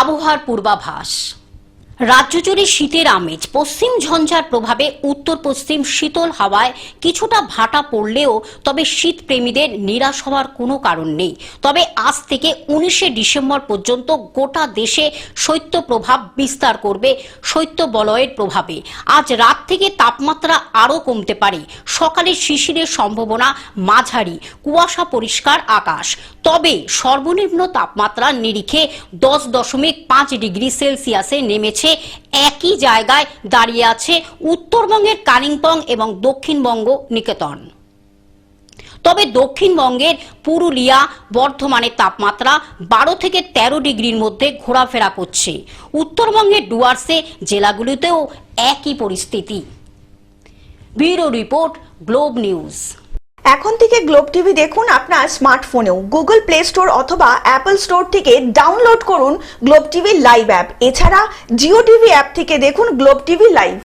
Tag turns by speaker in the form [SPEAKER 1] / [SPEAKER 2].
[SPEAKER 1] আবহাওয়ার পূর্বাভাস। রাজ্য জুড়ে শীতের আমেজ। পশ্চিম ঝঞ্ঝার প্রভাবে উত্তর পশ্চিম শীতল হাওয়ায় কিছুটা ভাটা পড়লেও তবে শীত প্রেমীদের নিরাশ হওয়ার কোনো কারণ নেই। তবে আজ থেকে 19শে ডিসেম্বর পর্যন্ত গোটা দেশে শৈত্য প্রভাব বিস্তার করবে। শৈত্য বলয়ের প্রভাবে আজ রাত থেকে তাপমাত্রা আরও কমতে পারে। সকালে শিশিরের সম্ভাবনা মাঝারি, কুয়াশা পরিষ্কার আকাশ। তবে সর্বনিম্ন তাপমাত্রা নিরিখে 10.5 ডিগ্রি সেলসিয়াসে নেমেছে। একই জায়গায় দাঁড়িয়ে আছে উত্তরবঙ্গের কালিম্পং এবং দক্ষিণবঙ্গ নিকেতন। তবে দক্ষিণবঙ্গের পুরুলিয়া, বর্ধমানের তাপমাত্রা 12 থেকে 13 ডিগ্রির মধ্যে ঘোরাফেরা করছে। উত্তরবঙ্গের ডুয়ার্সে জেলাগুলিতেও একই পরিস্থিতি। Bureau report, globe news.
[SPEAKER 2] এখন থেকে গ্লোব টিভি দেখুন আপনার স্মার্টফোনেও। গুগল প্লে স্টোর অথবা অ্যাপল স্টোর থেকে ডাউনলোড করুন গ্লোব টিভি লাইভ অ্যাপ। এছাড়া জিও টিভি অ্যাপ থেকে দেখুন গ্লোব টিভি লাইভ।